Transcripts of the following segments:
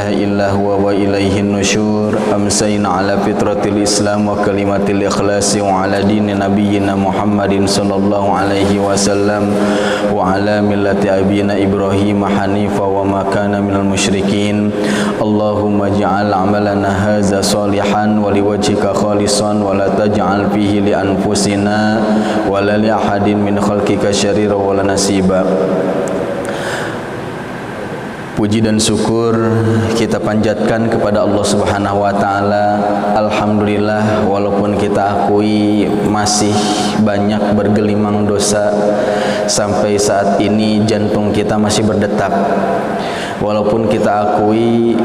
ilaha illa huwa wa ilaihin nusyur. Amsayna ala fitratil islam wa kalimatil ikhlasi wa ala dini nabiyyina Muhammadin sallallahu alaihi wasallam wa ala millati abina Ibrahim hanifa wa ma kana minal musyrikin. Allahumma ja'al amalana hadza salihan wa liwajhika khalisan wa la taj'al fihi li anfusina wa la li ahadin min khalqika syarira wa la nasiba. Puji dan syukur kita panjatkan kepada Allah Subhanahu wa taala. Alhamdulillah, walaupun kita akui masih banyak bergelimang dosa, sampai saat ini jantung kita masih berdetak. Walaupun kita akui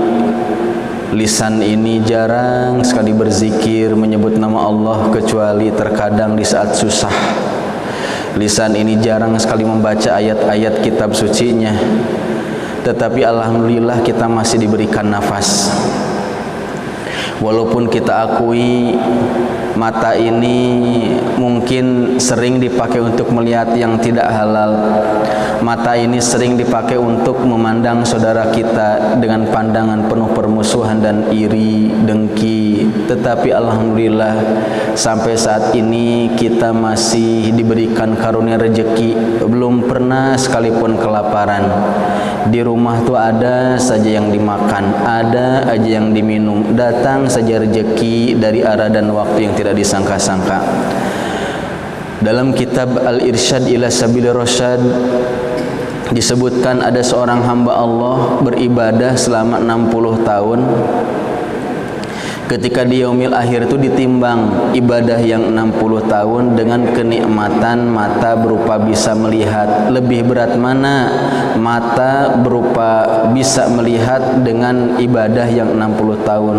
lisan ini jarang sekali berzikir menyebut nama Allah kecuali terkadang di saat susah. Lisan ini jarang sekali membaca ayat-ayat kitab sucinya. Tetapi alhamdulillah kita masih diberikan nafas. Walaupun kita akui mata ini mungkin sering dipakai untuk melihat yang tidak halal. Mata ini sering dipakai untuk memandang saudara kita dengan pandangan penuh permusuhan dan iri, dengki. Tetapi alhamdulillah sampai saat ini kita masih diberikan karunia rezeki. Belum pernah sekalipun kelaparan. Di rumah tuh ada saja yang dimakan, ada aja yang diminum, datang saja rezeki dari arah dan waktu yang tidak disangka-sangka. Dalam kitab Al-Irsyad ila Sabilir Rasyad disebutkan ada seorang hamba Allah beribadah selama 60 tahun. Ketika di yaumil akhir itu ditimbang ibadah yang 60 tahun dengan kenikmatan mata berupa bisa melihat. Lebih berat mana mata berupa bisa melihat dengan ibadah yang 60 tahun?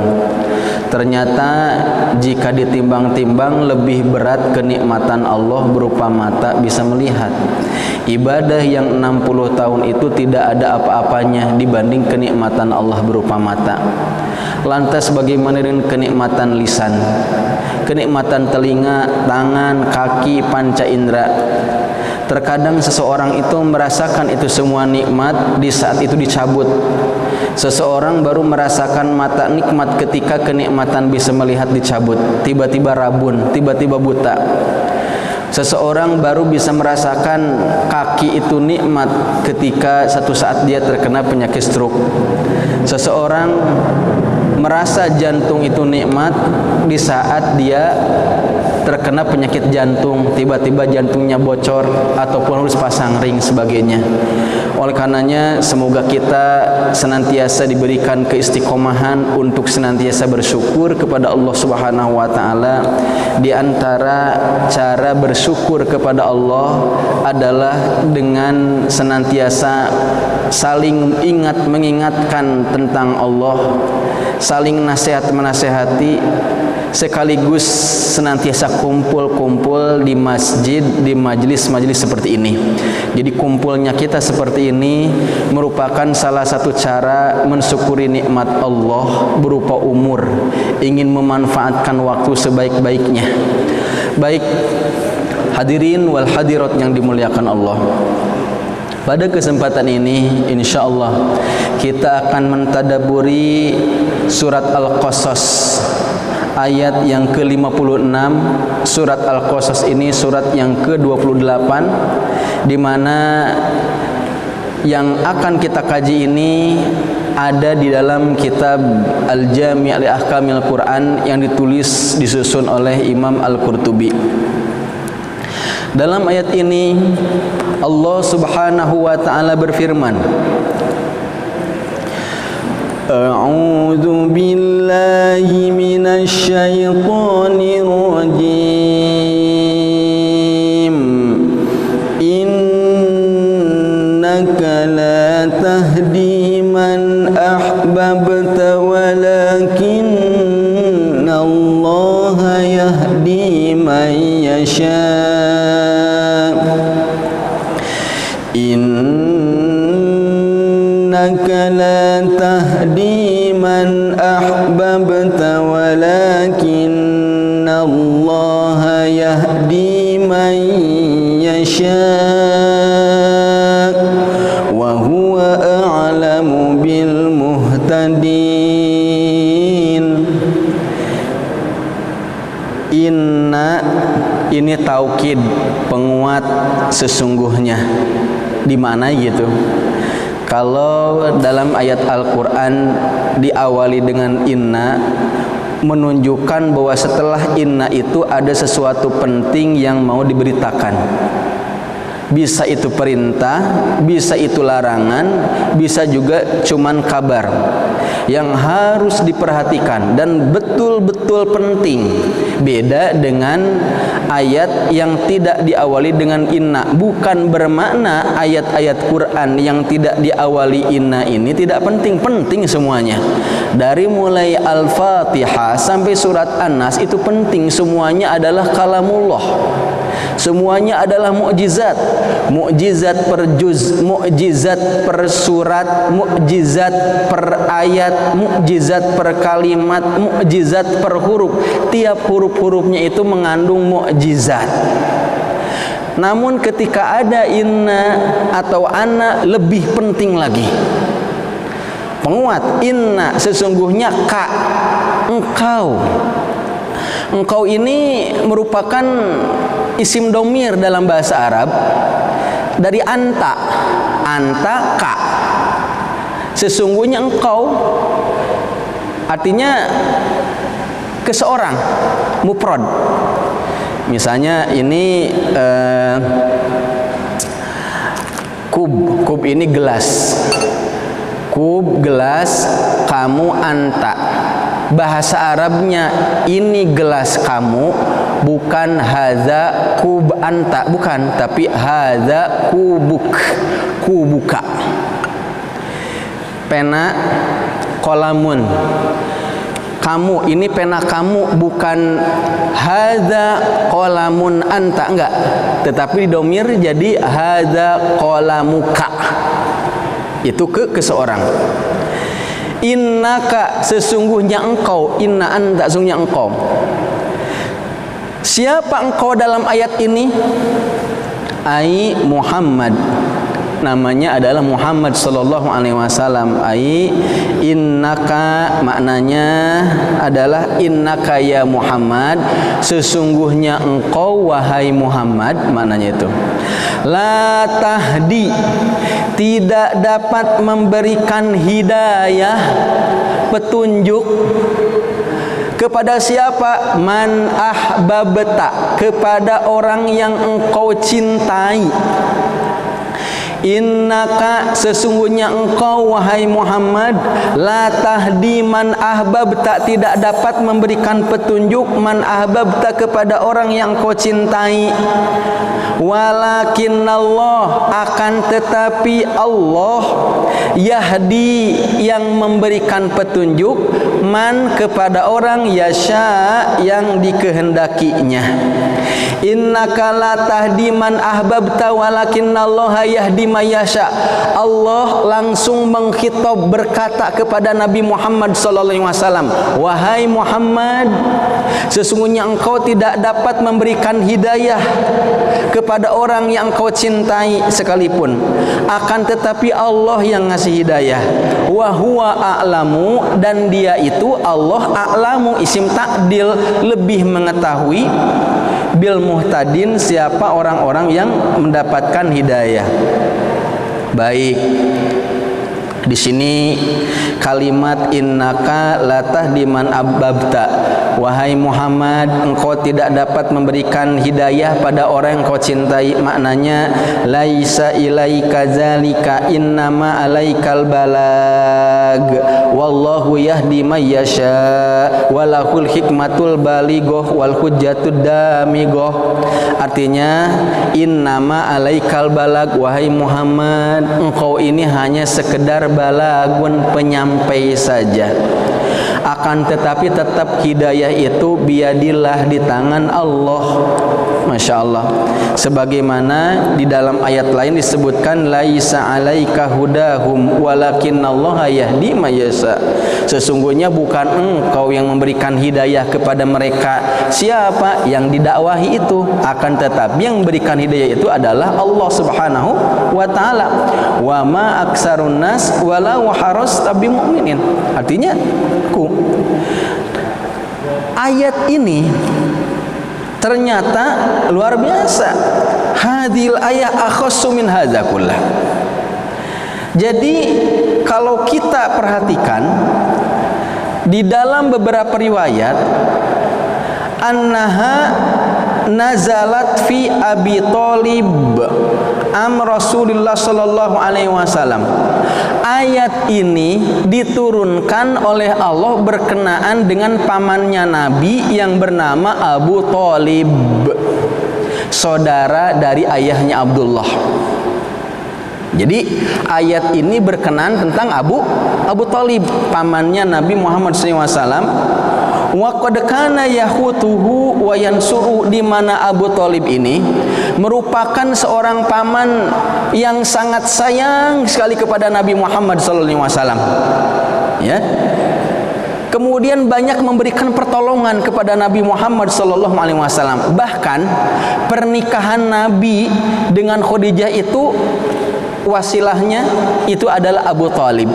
Ternyata jika ditimbang-timbang lebih berat kenikmatan Allah berupa mata bisa melihat. Ibadah yang 60 tahun itu tidak ada apa-apanya dibanding kenikmatan Allah berupa mata. Lantas bagaimana dengan kenikmatan lisan, kenikmatan telinga, tangan, kaki, panca indera? Terkadang seseorang itu merasakan itu semua nikmat di saat itu dicabut. Seseorang baru merasakan mata nikmat ketika kenikmatan bisa melihat dicabut. Tiba-tiba rabun, tiba-tiba buta. Seseorang baru bisa merasakan kaki itu nikmat ketika satu saat dia terkena penyakit stroke. Seseorang merasa jantung itu nikmat di saat dia terkena penyakit jantung, tiba-tiba jantungnya bocor ataupun harus pasang ring sebagainya. Oleh karenanya semoga kita senantiasa diberikan keistiqomahan untuk senantiasa bersyukur kepada Allah Subhanahu wa taala. Di antara cara bersyukur kepada Allah adalah dengan senantiasa saling ingat mengingatkan tentang Allah, saling nasihat menasehati, sekaligus senantiasa kumpul-kumpul di masjid, di majelis-majelis seperti ini. Jadi kumpulnya kita seperti ini merupakan salah satu cara mensyukuri nikmat Allah berupa umur, ingin memanfaatkan waktu sebaik-baiknya. Baik hadirin wal hadirat yang dimuliakan Allah, pada kesempatan ini insyaallah kita akan mentadaburi surat Al-Qasas ayat yang ke-56. Surat Al-Qasas ini surat yang ke-28, di mana yang akan kita kaji ini ada di dalam kitab Al-Jami' li Ahkamil Quran yang disusun oleh Imam Al-Qurtubi. Dalam ayat ini Allah Subhanahu wa taala berfirman, A'udzu billahi minasy syaithanir rajim. Innaka la tahdi man ahbabta walakinna Allah yahdi man yasha. Innaka la tahdi man ahbabta walakinna Allah yahdi man yasha wa huwa a'lamu bil muhtadin. Inna ini taukid, penguat sesungguhnya. Di mana gitu? Kalau dalam ayat Al-Quran diawali dengan inna, menunjukkan bahwa setelah inna itu ada sesuatu penting yang mau diberitakan. Bisa itu perintah, bisa itu larangan, bisa juga cuman kabar yang harus diperhatikan dan betul-betul penting. Beda dengan ayat yang tidak diawali dengan inna. Bukan bermakna ayat-ayat Quran yang tidak diawali inna ini tidak penting. Penting semuanya. Dari mulai Al-Fatihah sampai surat An-Nas itu penting. Semuanya adalah kalamullah. Semuanya adalah mukjizat. Mukjizat per juz, mukjizat per surat, mukjizat per ayat, mukjizat per kalimat, mukjizat per huruf. Tiap huruf-hurufnya itu mengandung mukjizat. Namun ketika ada inna atau anna lebih penting lagi. Penguat inna sesungguhnya ka, engkau. Engkau ini merupakan isim domir dalam bahasa Arab dari anta. Anta ka. Sesungguhnya engkau artinya ke seorang, mufrad. Misalnya ini kub ini gelas. Kub gelas, kamu anta. Bahasa Arabnya ini gelas kamu, bukan hadza kub anta, bukan, tapi hadza kubuk, kubuka. Pena kolamun, kamu, ini pena kamu, bukan hadza kolamun anta, enggak, tetapi domir jadi hadza kolamuka. Itu ke seorang. Innaka sesungguhnya engkau, inna anta sesungguhnya engkau. Siapa engkau dalam ayat ini? Ai Muhammad. Namanya adalah Muhammad sallallahu alaihi wasallam. Ai innaka maknanya adalah innaka ya Muhammad, sesungguhnya engkau wahai Muhammad, maknanya itu. La tahdi, tidak dapat memberikan hidayah, petunjuk kepada siapa? Man ahbabta, kepada orang yang engkau cintai. Innaka sesungguhnya engkau wahai Muhammad la tahdi man ahbabta, tidak dapat memberikan petunjuk man ahbabta kepada orang yang kau cintai. Walakinnallah, akan tetapi Allah yahdi, yang memberikan petunjuk, man kepada orang yasha, yang dikehendakinya. Innaka la tahdi man ahbabta walakinnallaha yahdi may yasha. Allah langsung mengkhitab, berkata kepada Nabi Muhammad sallallahu alaihi wasallam, wahai Muhammad, sesungguhnya engkau tidak dapat memberikan hidayah kepada orang yang engkau cintai sekalipun, akan tetapi Allah yang ngasih hidayah. Wa huwa a'lamu, dan dia itu Allah a'lamu, isim ta'dil, lebih mengetahui, bil muhtadin, siapa orang-orang yang mendapatkan hidayah. Baik, di sini kalimat innaka la tahdi man ahbabta, wahai Muhammad, engkau tidak dapat memberikan hidayah pada orang yang kau cintai. Maknanya laisa ilaika zalika, innama alaikal balag, wallahu yahdi may yasha, walahul hikmatul balighah wal hujjatud damighah. Artinya innama alaikal balag, wahai Muhammad, engkau ini hanya sekedar balagun, penyampai saja. Akan tetapi tetap hidayah itu biadillah, di tangan Allah. Masya Allah. Sebagaimana di dalam ayat lain disebutkan laisa alaika hudahum walakinnallaha yahdi may yasha. Sesungguhnya bukan engkau yang memberikan hidayah kepada mereka, siapa yang didakwahi itu, akan tetapi yang memberikan hidayah itu adalah Allah Subhanahu wa taala. Wa ma aksarun nas walau harasta bimu'minin. Artinya ayat ini Ternyata luar biasa. Hadil ayah akhassu min hadza kullah. Jadi kalau kita perhatikan di dalam beberapa riwayat, annaha nazalat fi Abi Thalib Rasulullah sallallahu alaihi wasallam. Ayat ini diturunkan oleh Allah berkenaan dengan pamannya Nabi yang bernama Abu Thalib, saudara dari ayahnya Abdullah. Jadi ayat ini berkenaan tentang Abu Thalib, pamannya Nabi Muhammad SAW. Wa qad kana yahutuhu wa yansuru, di mana Abu Thalib ini merupakan seorang paman yang sangat sayang sekali kepada Nabi Muhammad SAW. Ya. Kemudian banyak memberikan pertolongan kepada Nabi Muhammad SAW. Bahkan pernikahan Nabi dengan Khadijah itu wasilahnya itu adalah Abu Thalib.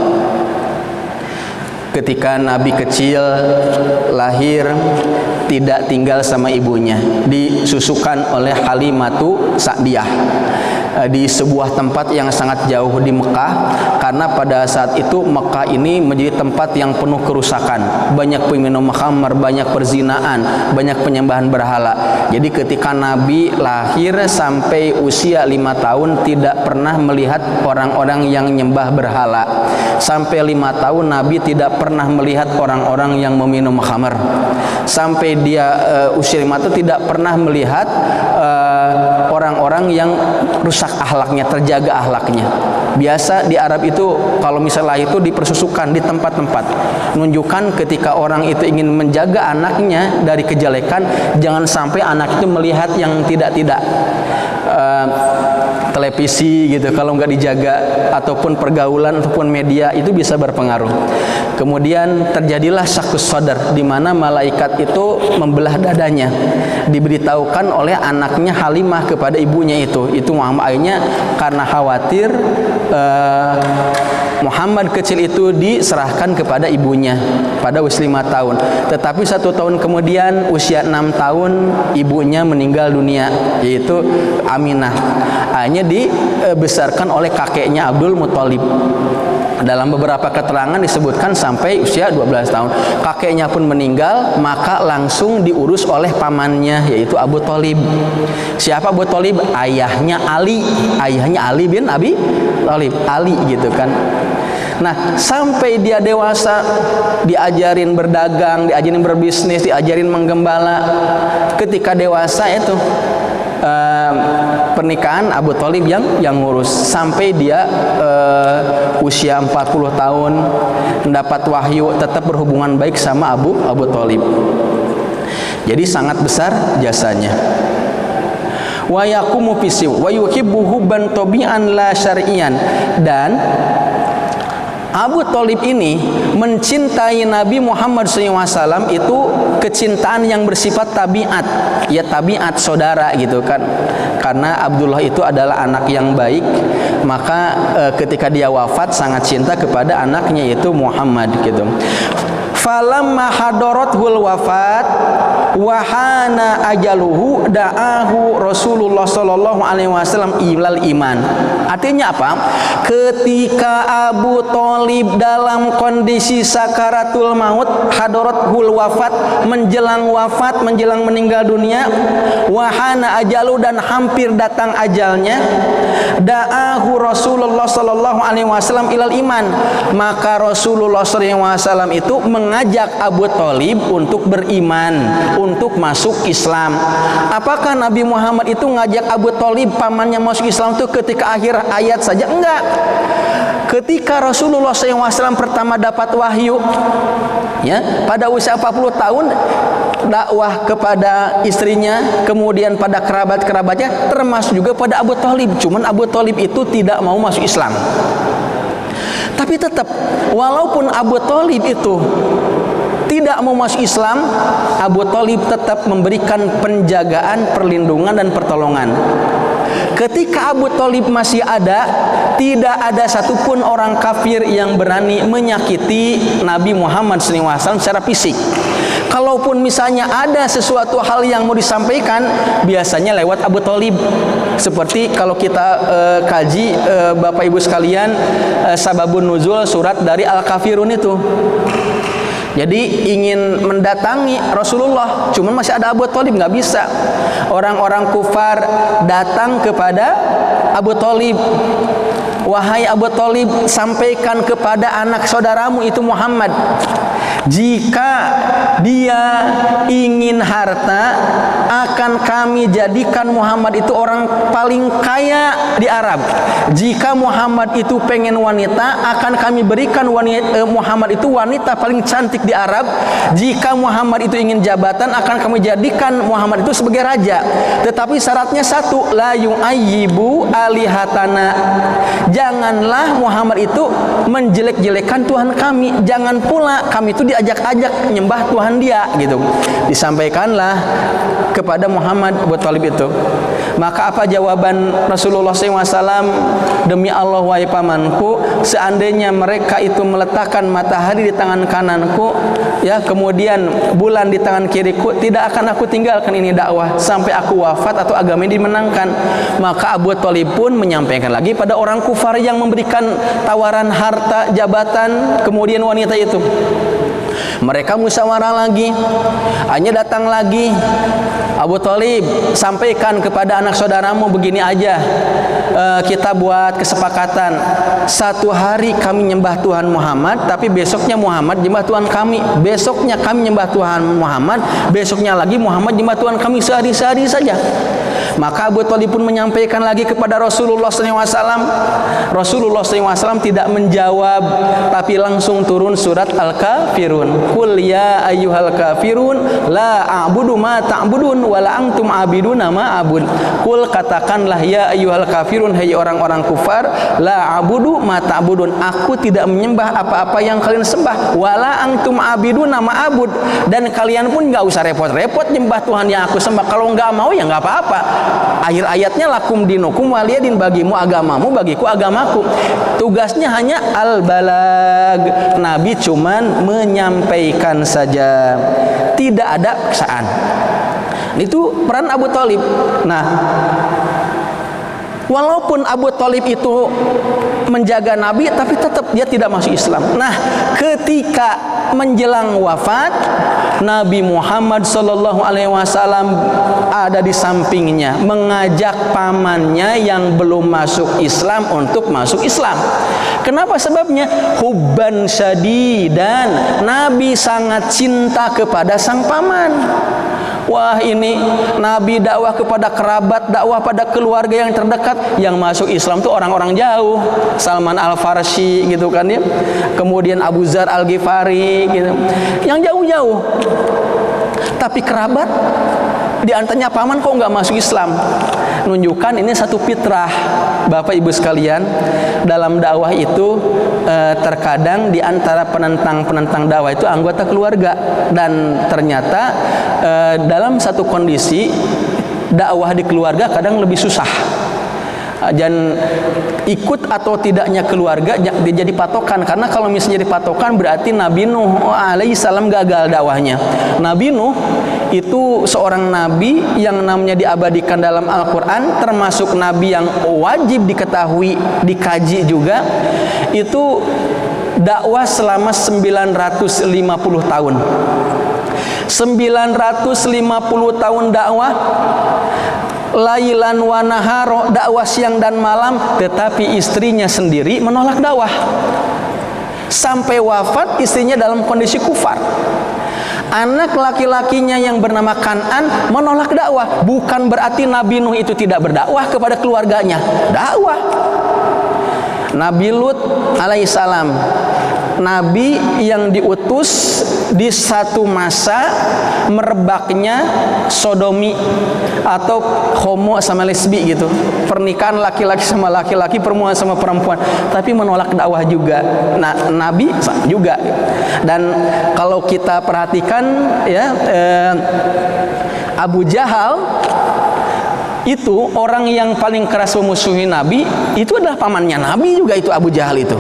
Ketika Nabi kecil lahir, tidak tinggal sama ibunya, disusukan oleh Halimatu Sa'diyah di sebuah tempat yang sangat jauh di Mekah, karena pada saat itu Mekah ini menjadi tempat yang penuh kerusakan, banyak peminum khamar, banyak perzinaan, banyak penyembahan berhala. Jadi ketika Nabi lahir sampai usia 5 tahun tidak pernah melihat orang-orang yang nyembah berhala. Sampai 5 tahun Nabi tidak pernah melihat orang-orang yang meminum khamar. Sampai dia usia 5 tahun tidak pernah melihat orang-orang yang rusak akhlaknya, terjaga akhlaknya. Biasa di Arab itu kalau misalnya itu dipersusukan di tempat-tempat, menunjukkan ketika orang itu ingin menjaga anaknya dari kejelekan, jangan sampai anak itu melihat yang tidak-tidak. Televisi gitu, kalau nggak dijaga, ataupun pergaulan ataupun media, itu bisa berpengaruh. Kemudian terjadilah syakus sadar, di mana malaikat itu membelah dadanya, diberitahukan oleh anaknya Halimah kepada ibunya itu Muhammad, akhirnya karena khawatir Muhammad kecil itu diserahkan kepada ibunya pada usia 5 tahun. Tetapi 1 tahun kemudian usia 6 tahun ibunya meninggal dunia, yaitu Aminah. Akhirnya dibesarkan oleh kakeknya Abdul Muthalib. Dalam beberapa keterangan disebutkan sampai usia 12 tahun. Kakeknya pun meninggal, maka langsung diurus oleh pamannya, yaitu Abu Thalib. Siapa Abu Thalib? Ayahnya Ali. Ayahnya Ali bin Abi Thalib. Ali gitu kan. Nah, sampai dia dewasa, diajarin berdagang, diajarin berbisnis, diajarin menggembala. Ketika dewasa itu pernikahan Abu Thalib yang ngurus, sampai dia usia 40 tahun mendapat wahyu, tetap berhubungan baik sama Abu Thalib. Jadi sangat besar jasanya. Wa yaqumu fi wa yuhibbu hubban tabi'an la syar'iyan, dan Abu Thalib ini mencintai Nabi Muhammad SAW itu kecintaan yang bersifat tabiat, ya tabiat saudara gitu kan. Karena Abdullah itu adalah anak yang baik, maka ketika dia wafat sangat cinta kepada anaknya yaitu Muhammad gitu. Falamma hadaratul wafat wahana ajaluhu da'ahu Rasulullah sallallahu alaihi wasallam ilal iman. Artinya apa? Ketika Abu Thalib dalam kondisi sakaratul maut, hadaratul wafat, menjelang meninggal dunia, wahana ajalu, dan hampir datang ajalnya, da'ahu Rasulullah sallallahu alaihi wasallam ilal iman. Maka Rasulullah sallallahu alaihi wasallam itu mengajak Abu Thalib untuk beriman, untuk masuk Islam. Apakah Nabi Muhammad itu ngajak Abu Thalib pamannya masuk Islam itu ketika akhir ayat saja? Enggak. Ketika Rasulullah SAW pertama dapat wahyu, ya, pada usia 40 tahun dakwah kepada istrinya, kemudian pada kerabat-kerabatnya, termasuk juga pada Abu Thalib. Cuman Abu Thalib itu tidak mau masuk Islam. Tapi tetap, walaupun Abu Thalib itu tidak mau masuk Islam, Abu Thalib tetap memberikan penjagaan, perlindungan, dan pertolongan. Ketika Abu Thalib masih ada, tidak ada satupun orang kafir yang berani menyakiti Nabi Muhammad SAW secara fisik. Kalaupun misalnya ada sesuatu hal yang mau disampaikan, biasanya lewat Abu Thalib. Seperti kalau kita kaji Bapak Ibu sekalian, sababun nuzul surat dari Al-Kafirun itu. Jadi ingin mendatangi Rasulullah, cuman masih ada Abu Thalib, nggak bisa. Orang-orang kufar datang kepada Abu Thalib. Wahai Abu Thalib, sampaikan kepada anak saudaramu itu Muhammad, jika dia ingin harta, akan kami jadikan Muhammad itu orang paling kaya di Arab. Jika Muhammad itu pengen wanita, akan kami berikan Muhammad itu wanita paling cantik di Arab. Jika Muhammad itu ingin jabatan, akan kami jadikan Muhammad itu sebagai raja. Tetapi syaratnya satu, la yu'ayyibu alihatana. Janganlah Muhammad itu menjelek-jelekan Tuhan kami. Jangan pula kami itu diajak-ajak nyembah Tuhan dia, gitu. Disampaikanlah kepada Muhammad Abu Thalib itu. Maka apa jawaban Rasulullah SAW? Demi Allah wahai pamanku, seandainya mereka itu meletakkan matahari di tangan kananku, ya, kemudian bulan di tangan kiriku, tidak akan aku tinggalkan ini dakwah sampai aku wafat atau agama ini dimenangkan. Maka Abu Thalib pun menyampaikan lagi pada orang kufar yang memberikan tawaran harta, jabatan, kemudian wanita itu. Mereka musyawarah lagi, hanya datang lagi, Abu Thalib, sampaikan kepada anak saudaramu begini aja, kita buat kesepakatan, satu hari kami nyembah Tuhan Muhammad, tapi besoknya Muhammad nyembah Tuhan kami, besoknya kami nyembah Tuhan Muhammad, besoknya lagi Muhammad nyembah Tuhan kami, sehari-sehari saja. Maka Abu Thalib pun menyampaikan lagi kepada Rasulullah SAW. Rasulullah SAW tidak menjawab, tapi langsung turun surat Al-Kafirun. Qul ya ayyuhal kafirun la a'budu ma ta'budun wa la antum a'biduna ma a'bud. Qul, katakanlah ya ayyuhal kafirun, hai orang-orang kufar, la a'budu ma ta'budun, aku tidak menyembah apa-apa yang kalian sembah, wa la antum a'biduna ma a'bud, dan kalian pun enggak usah repot-repot nyembah Tuhan yang aku sembah. Kalau enggak mau ya enggak apa-apa. Akhir ayatnya lakum dinukum waliyadin, bagimu agamamu, bagiku agamaku. Tugasnya hanya al-balag. Nabi cuman menyampaikan saja, tidak ada paksaan. Itu peran Abu Thalib. Nah, walaupun Abu Thalib itu menjaga Nabi, tapi tetap dia tidak masuk Islam. Nah, ketika menjelang wafat, Nabi Muhammad SAW ada di sampingnya, mengajak pamannya yang belum masuk Islam untuk masuk Islam. Kenapa sebabnya? Hubban syadidan, Nabi sangat cinta kepada sang paman. Wah, ini Nabi dakwah kepada kerabat, dakwah pada keluarga yang terdekat. Yang masuk Islam tuh orang-orang jauh, Salman Al-Farsi gitu kan ya, kemudian Abu Dzar Al-Ghifari gitu, yang jauh-jauh. Tapi kerabat, di antaranya paman, kok nggak masuk Islam? Nunjukkan ini satu fitrah, Bapak Ibu sekalian. Dalam dakwah itu terkadang di antara penentang dakwah itu anggota keluarga, dan ternyata dalam satu kondisi dakwah di keluarga kadang lebih susah. Dan ikut atau tidaknya keluarga jadi patokan, karena kalau misalnya jadi patokan berarti Nabi Nuh alaihissalam gagal dakwahnya. Nabi Nuh itu seorang nabi yang namanya diabadikan dalam Al-Quran, termasuk nabi yang wajib diketahui, dikaji juga. Itu dakwah selama 950 tahun. 950 tahun dakwah, lailan wa naharo, dakwah siang dan malam, tetapi istrinya sendiri menolak dakwah. Sampai wafat istrinya dalam kondisi kufar. Anak laki-lakinya yang bernama Kan'an menolak dakwah. Bukan berarti Nabi Nuh itu tidak berdakwah kepada keluarganya, dakwah. Nabi Lut alaihissalam, nabi yang diutus di satu masa merebaknya sodomi atau homo sama lesbi gitu, pernikahan laki-laki sama laki-laki, perempuan sama perempuan, tapi menolak dakwah juga. Nah, nabi juga. Dan kalau kita perhatikan ya, Abu Jahal itu orang yang paling keras memusuhi Nabi, itu adalah pamannya Nabi juga, itu Abu Jahal itu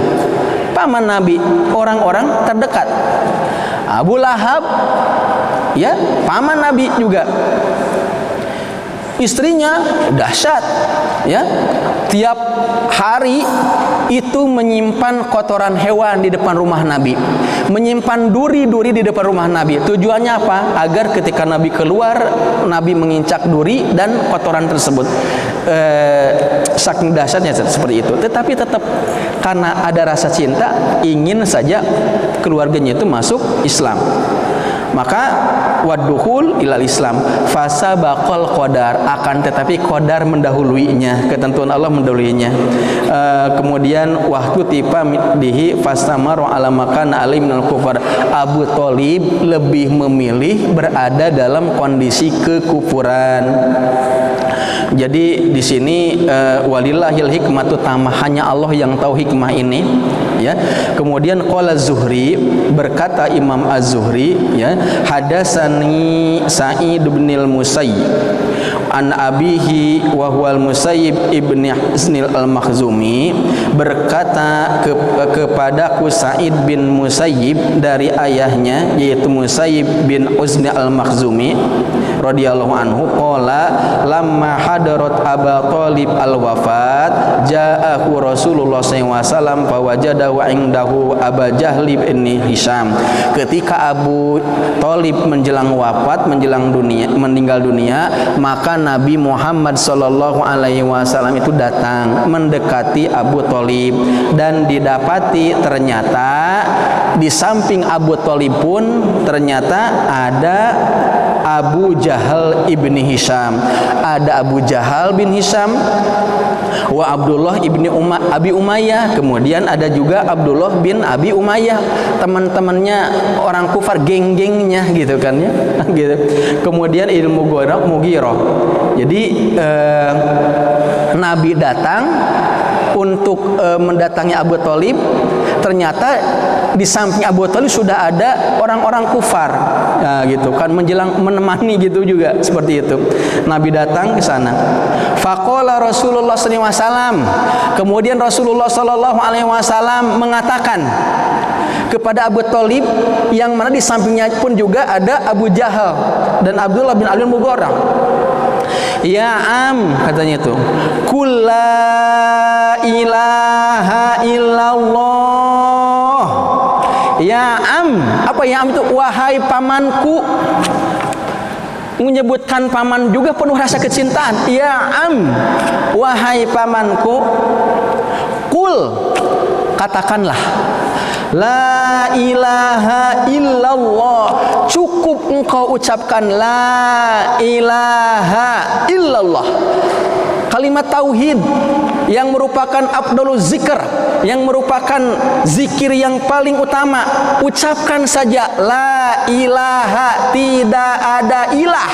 paman Nabi, orang-orang terdekat. Abu Lahab ya, paman Nabi juga. Istrinya dahsyat, ya, tiap hari itu menyimpan kotoran hewan di depan rumah Nabi, menyimpan duri-duri di depan rumah Nabi. Tujuannya apa? Agar ketika Nabi keluar, Nabi mengincak duri dan kotoran tersebut. Saking dahsyatnya seperti itu. Tetapi tetap karena ada rasa cinta, ingin saja keluarganya itu masuk Islam. Maka waduhul ilal Islam fasa bakal qadar, akan tetapi qadar mendahuluinya, ketentuan Allah mendahuluinya. Kemudian waktu tipa dihi fastamar ala makan alim minal kufar. Abu Thalib lebih memilih berada dalam kondisi kekufuran. Jadi di sini walillahil hikmatu tamah, hanya Allah yang tahu hikmah ini, ya. Kemudian qala Zuhri, berkata Imam Az-Zuhri, ya, hadasani Sa'id bin al-Musayyib an abihi wa huwal Musayyib ibni Hisnil al-Makhzumi, berkata kepadaku Sa'id bin Musayyib dari ayahnya yaitu Musayyib bin Hisn al-Makhzumi radhiyallahu anhu, qala lamma hadarat Aba Thalib al-wafat ja'ahu Rasulullah SAW fawajadahu indahu Aba Jahl bin Hisham. Ketika Abu Thalib menjelang wafat, menjelang dunia, meninggal dunia, maka Nabi Muhammad SAW itu datang mendekati Abu Thalib dan didapati ternyata di samping Abu Thalib pun ternyata ada Abu Jahal ibni Hisham, ada Abu Jahal bin Hisham, wa Abdullah ibni Abi Umayyah, kemudian ada juga Abdullah bin Abi Umayyah, teman-temannya orang kufar, geng-gengnya gitu kan, ya, gitu. Kemudian ilmu Mughirah. Jadi Nabi datang untuk mendatangi Abu Thalib. Ternyata di samping Abu Thalib sudah ada orang-orang kufar, ya, gitu kan, menjelang menemani gitu juga, seperti itu. Nabi datang ke sana. Faqala Rasulullah SAW. Kemudian Rasulullah SAW mengatakan kepada Abu Thalib, yang mana di sampingnya pun juga ada Abu Jahal dan Abdullah bin Ali Mughirah. Ya am, katanya itu, Qul la ilaha illallah. Ya am, apa ya am itu? Wahai pamanku. Menyebutkan paman juga penuh rasa kecintaan. Ya am, wahai pamanku. Qul, katakanlah, la ilaha illallah. Cukup engkau ucapkan la ilaha illallah, kalimat tauhid yang merupakan afdalul zikr, yang merupakan zikir yang paling utama. Ucapkan saja la ilaha, tidak ada ilah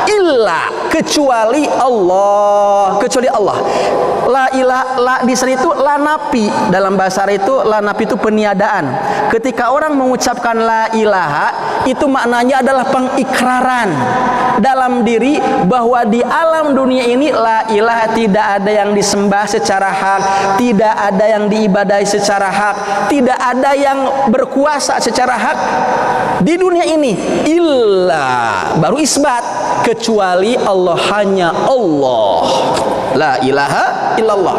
illa, kecuali Allah, kecuali Allah. La ilaha, la di sini itu la nafi, dalam bahasa Arab itu la nafi itu peniadaan. Ketika orang mengucapkan la ilaha, itu maknanya adalah pengikraran dalam diri bahwa di alam dunia ini la ilaha, tidak ada yang disembah secara hak, tidak ada yang diibadahi secara hak, tidak ada yang berkuasa secara hak di dunia ini illa, baru isbat, kecuali Allah, hanya Allah. La ilaha illallah.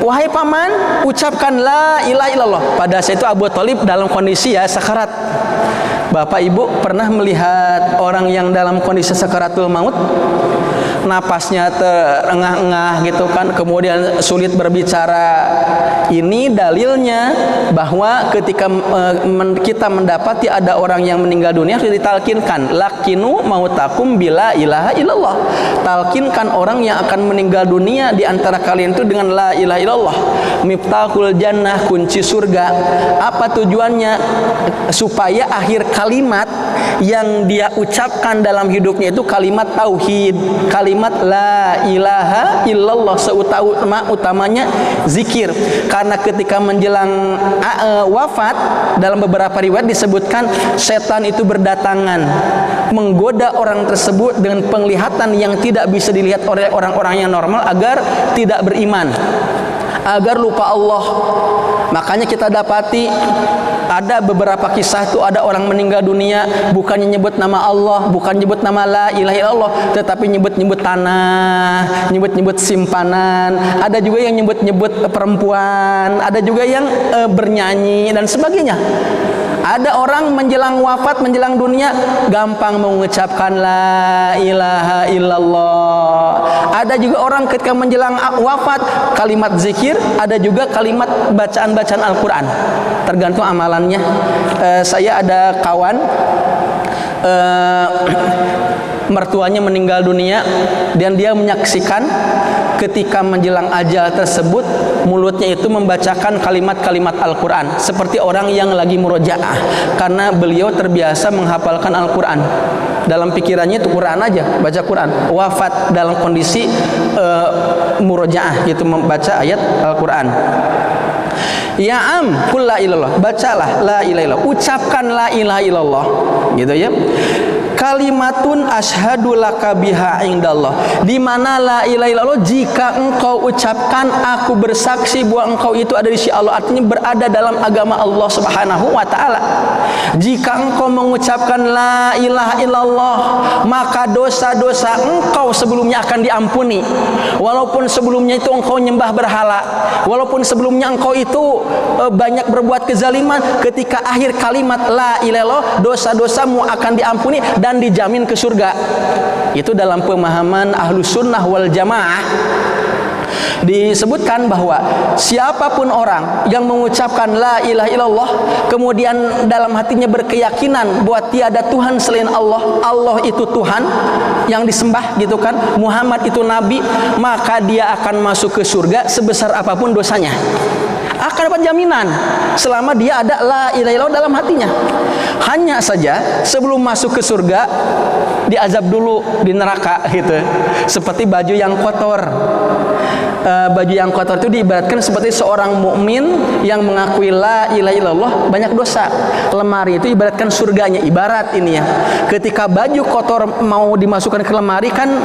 Wahai paman, ucapkan la ilaha illallah. Pada saat itu Abu Thalib dalam kondisi ya sakarat. Bapak Ibu pernah melihat orang yang dalam kondisi sakaratul maut, napasnya terengah-engah gitu kan, kemudian sulit berbicara. Ini dalilnya bahwa ketika kita mendapati ada orang yang meninggal dunia, harus ditalkinkan, lakinu mautakum bila ilaha illallah. Talkinkan orang yang akan meninggal dunia di antara kalian itu dengan la ilaha illallah. Miftahul jannah, kunci surga. Apa tujuannya? Supaya akhir kalimat yang dia ucapkan dalam hidupnya itu kalimat tauhid, kalimat la ilaha illallah, seutama-utamanya zikir. Karena ketika menjelang wafat, dalam beberapa riwayat disebutkan setan itu berdatangan menggoda orang tersebut dengan penglihatan yang tidak bisa dilihat oleh orang-orang yang normal agar tidak beriman, agar lupa Allah. Makanya kita dapati ada beberapa kisah tuh, ada orang meninggal dunia bukannya nyebut nama Allah, bukan nyebut nama la ilaha illallah, tetapi nyebut-nyebut tanah, nyebut-nyebut simpanan. Ada juga yang nyebut-nyebut perempuan, ada juga yang bernyanyi dan sebagainya. Ada orang menjelang wafat, menjelang dunia gampang mengucapkan la ilaha illallah. Ada juga orang ketika menjelang wafat kalimat zikir, ada juga kalimat bacaan-bacaan Al-Quran, tergantung amalannya. Saya ada kawan mertuanya meninggal dunia dan dia menyaksikan ketika menjelang ajal tersebut mulutnya itu membacakan kalimat-kalimat Al-Quran seperti orang yang lagi murojaah, karena beliau terbiasa menghafalkan Al-Quran. Dalam pikirannya itu Quran aja, baca Quran. Wafat dalam kondisi murojaah, gitu, membaca ayat Al-Quran. Ya qul la ilallah, bacalah la ilaha illallah, ucapkan la ilaha illallah, gitu ya. Kalimatun asyhadu laka biha indallah, di mana la ilaha illallah jika engkau ucapkan aku bersaksi bahwa engkau itu ada di sisi Allah, artinya berada dalam agama Allah Subhanahu wa taala. Jika engkau mengucapkan la ilaha illallah, maka dosa-dosa engkau sebelumnya akan diampuni. Walaupun sebelumnya itu engkau nyembah berhala, walaupun sebelumnya engkau itu banyak berbuat kezaliman, ketika akhir kalimat la ilaha illallah, dosa-dosamu akan diampuni dan dijamin ke surga. Itu dalam pemahaman Ahlus Sunnah wal Jamaah. Disebutkan bahwa siapapun orang yang mengucapkan la ilaha illallah kemudian dalam hatinya berkeyakinan bahwa tiada Tuhan selain Allah, Allah itu Tuhan yang disembah, gitu kan, Muhammad itu nabi, maka dia akan masuk ke surga sebesar apapun dosanya. Akan dapat jaminan selama dia ada la ilaha illallah dalam hatinya. Hanya saja sebelum masuk ke surga diazab dulu di neraka, gitu. Seperti baju yang kotor. Baju yang kotor itu diibaratkan seperti seorang mukmin yang mengakui la ilaha illallah banyak dosa. Lemari itu ibaratkan surganya, ibarat ini ya. Ketika baju kotor mau dimasukkan ke lemari kan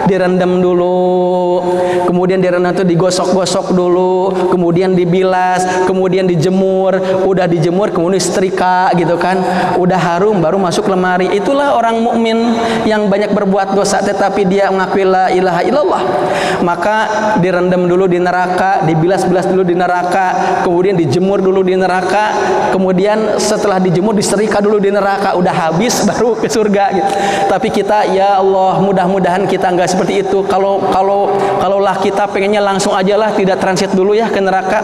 direndam dulu, kemudian direndam itu digosok-gosok dulu, kemudian dibilas, kemudian dijemur, udah dijemur kemudian setrika, gitu kan, udah harum baru masuk lemari. Itulah orang mukmin yang banyak berbuat dosa tetapi dia mengakui la ilaha illallah. Maka direndam dulu di neraka, dibilas-bilas dulu di neraka, kemudian dijemur dulu di neraka, kemudian setelah dijemur disetrika dulu di neraka, udah habis baru ke surga, gitu. Tapi kita, ya Allah, mudah-mudahan kita enggak seperti itu. Kalaulah kita pengennya langsung aja lah, tidak transit dulu ya ke neraka.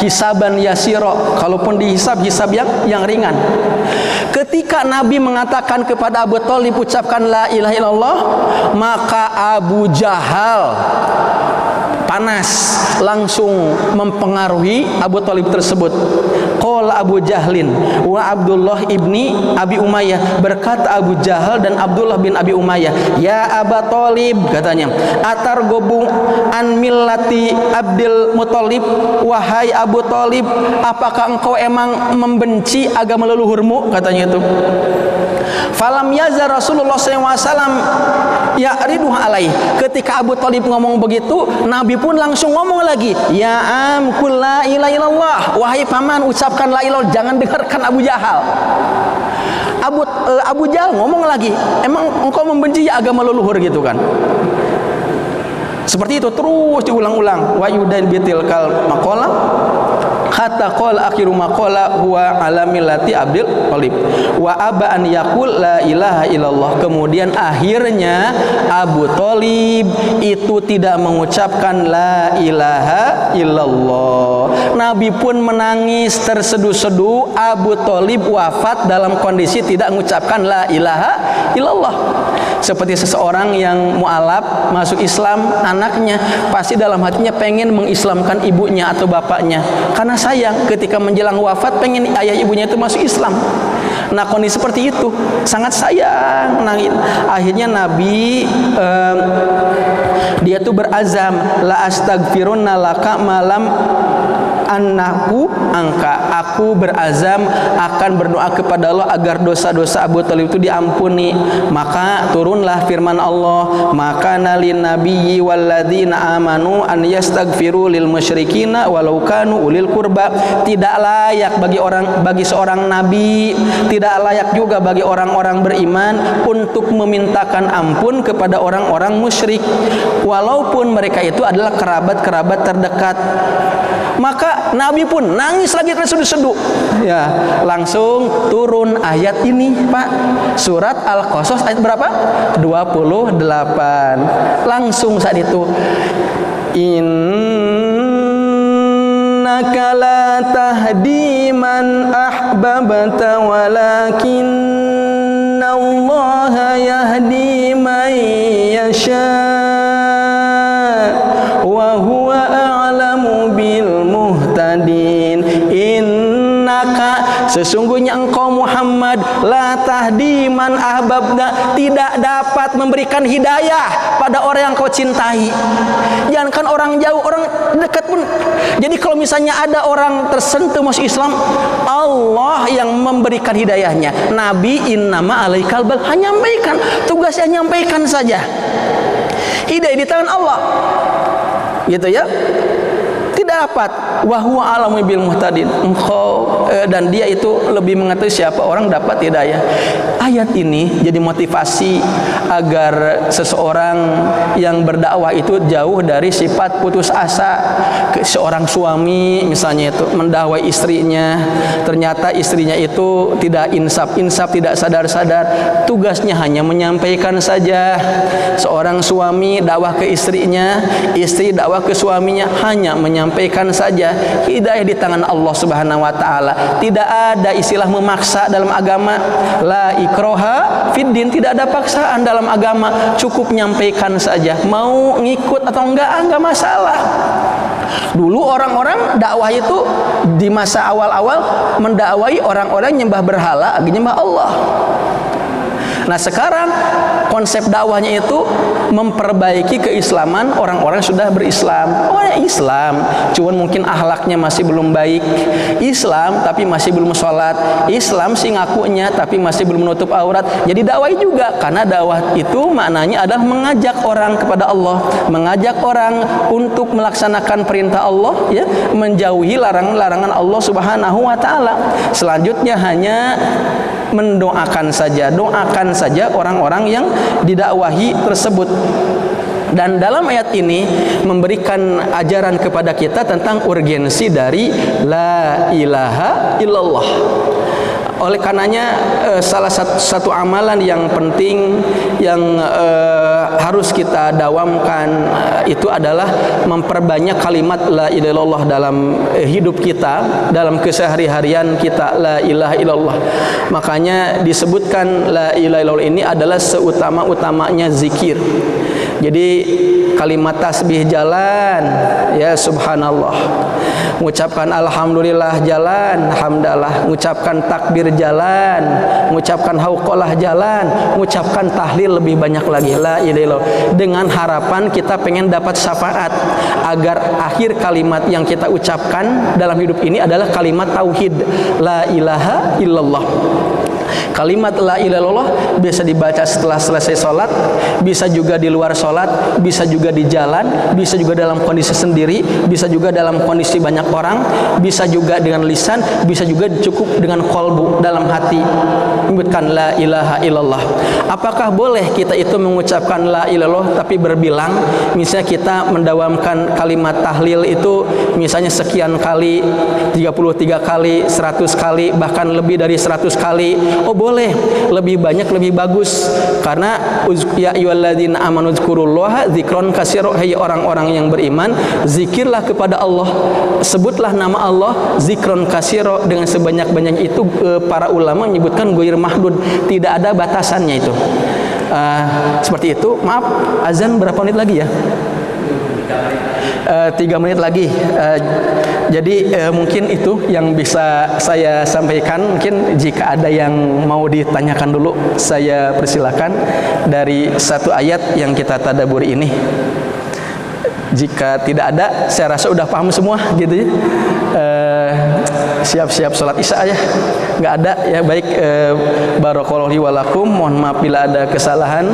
Hisaban yasiro, kalaupun dihisab hisab yang ringan. Ketika Nabi mengatakan kepada Abu Thalib ucapkan la ilaha illallah, maka Abu Jahal panas langsung mempengaruhi Abu Thalib tersebut. Qala Abu Jahlin wa Abdullah ibni Abi Umayyah, berkata Abu Jahal dan Abdullah bin Abi Umayyah, ya Abu Thalib, katanya, atargobu an millati Abdul Muthalib, wahai Abu Thalib, apakah engkau emang membenci agama leluhurmu, katanya itu. Falam yazar Rasulullah SAW ya'riduh alaih. Ketika Abu Thalib ngomong begitu, Nabi pun langsung ngomong lagi, ya qul la ilaha illallah, wahai paman ucapkan la ilaha, jangan dengarkan Abu Jahal. Abu Jahal ngomong lagi, emang engkau membenci agama leluhur, gitu kan. Seperti itu terus diulang-ulang. Wa yudain bitil kal maqala hatta qala akhiru maqala huwa ala millati Abdul Thalib wa aba an yaqul la ilaha illallah. Kemudian akhirnya Abu Thalib itu tidak mengucapkan la ilaha illallah. Nabi pun menangis terseduh-seduh. Abu Thalib wafat dalam kondisi tidak mengucapkan la ilaha illallah. Seperti seseorang yang mu'alaf masuk Islam, anaknya pasti dalam hatinya pengen mengislamkan ibunya atau bapaknya, karena sayang ketika menjelang wafat pengen ayah ibunya itu masuk Islam. Nah, kondisi seperti itu sangat sayang. Nah, akhirnya Nabi dia tuh berazam, la astaghfirunna laka malam aku berazam akan berdoa kepada Allah agar dosa-dosa Abu Thalib itu diampuni. Maka turunlah firman Allah, maka nalin nabiyyi walladzina amanu an yastaghfiru lil musyrikina walau kanu ulil qurba. Tidak layak bagi seorang nabi, tidak layak juga bagi orang-orang beriman untuk memintakan ampun kepada orang-orang musyrik walaupun mereka itu adalah kerabat-kerabat terdekat. Maka Nabi pun nangis lagi terseduh-seduh. Ya, langsung turun ayat ini, Pak. Surat Al-Qasas ayat berapa? 28. Langsung saat itu, innaka la tahdi man ahbabta walakinna Allah yahdi man yasha wa huwa a'lamu bil muhtadin. Innaka, sesungguhnya engkau Muhammad, la tahdi man ahbabna, tidak dapat memberikan hidayah pada orang yang kau cintai. Jangankan orang jauh, orang dekat pun. Jadi kalau misalnya ada orang tersentuh masuk Islam, Allah yang memberikan hidayahnya. Nabi innama alaikal bal, hanya menyampaikan, tugasnya menyampaikan saja. Hidayah di tangan Allah. Gitu ya. Tidak dapat wa huwa alamu bil muhtadin. Engkau dan dia itu lebih mengetahui siapa orang dapat hidayah. Ayat ini jadi motivasi agar seseorang yang berdakwah itu jauh dari sifat putus asa. Seorang suami misalnya itu mendakwai istrinya, ternyata istrinya itu tidak insaf, tidak sadar-sadar, tugasnya hanya menyampaikan saja. Seorang suami dakwah ke istrinya, istri dakwah ke suaminya, hanya menyampaikan saja. Hidayah di tangan Allah Subhanahu wa taala. Tidak ada istilah memaksa dalam agama. La ikroha fiddin, tidak ada paksaan dalam agama. Cukup menyampaikan saja. Mau ngikut atau enggak masalah. Dulu orang-orang dakwah itu di masa awal-awal mendakwai orang-orang nyembah berhala, nyembah Allah. Nah sekarang konsep dakwahnya itu memperbaiki keislaman orang-orang yang sudah berislam. Oh ya Islam, cuman mungkin akhlaknya masih belum baik. Islam tapi masih belum sholat. Islam sih ngakunya tapi masih belum menutup aurat. Jadi dakwah juga, karena dakwah itu maknanya adalah mengajak orang kepada Allah, mengajak orang untuk melaksanakan perintah Allah, ya, menjauhi larangan-larangan Allah Subhanahu wa taala. Selanjutnya hanya mendoakan saja, doakan saja orang-orang yang didakwahi tersebut. Dan dalam ayat ini memberikan ajaran kepada kita tentang urgensi dari la ilaha illallah. Oleh karenanya salah satu amalan yang penting yang harus kita dawamkan itu adalah memperbanyak kalimat la ilaha illallah dalam hidup kita, dalam kesehari-harian kita, la ilaha illallah. Makanya disebutkan la ilaha illallah ini adalah seutama-utamanya zikir. Jadi kalimat tasbih jalan, ya subhanallah. Mengucapkan alhamdulillah jalan, hamdalah. Mengucapkan takbir jalan, mengucapkan hauqalah jalan, mengucapkan tahlil lebih banyak lagi, la ilaha illallah. Dengan harapan kita pengen dapat syafaat agar akhir kalimat yang kita ucapkan dalam hidup ini adalah kalimat tauhid, la ilaha illallah. Kalimat la ilaha illallah bisa dibaca setelah selesai sholat, bisa juga di luar sholat, bisa juga di jalan, bisa juga dalam kondisi sendiri, bisa juga dalam kondisi banyak orang, bisa juga dengan lisan, bisa juga cukup dengan qalbu, dalam hati menyebutkan la ilaha illallah. Apakah boleh kita itu mengucapkan la ilaha illallah tapi berbilang? Misalnya kita mendawamkan kalimat tahlil itu misalnya sekian kali, 33 kali, 100 kali, bahkan lebih dari 100 kali. Oh boleh, lebih banyak lebih bagus, karena ya ayyuhalladzina amanu dzkurullaha dzikron katsira. Hai orang-orang yang beriman, zikirlah kepada Allah, sebutlah nama Allah zikron katsira, dengan sebanyak-banyak itu. Para ulama menyebutkan ghair mahdud, tidak ada batasannya itu. Seperti itu. Maaf, azan berapa menit lagi ya? 3 menit lagi. Jadi mungkin itu yang bisa saya sampaikan. Mungkin jika ada yang mau ditanyakan dulu, saya persilakan dari satu ayat yang kita tadabburi ini. Jika tidak ada, saya rasa udah paham semua gitu ya. Siap-siap sholat isya ya. Nggak ada ya. Baik, barakallahu li wa lakum. Mohon maaf bila ada kesalahan.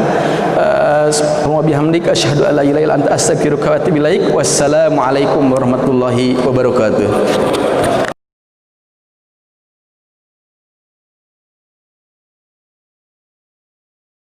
Wa bihamdika asyhadu an la ilaha illa anta astaghfiruka wa atubu ilaik. Wassalamualaikum warahmatullahi wabarakatuh.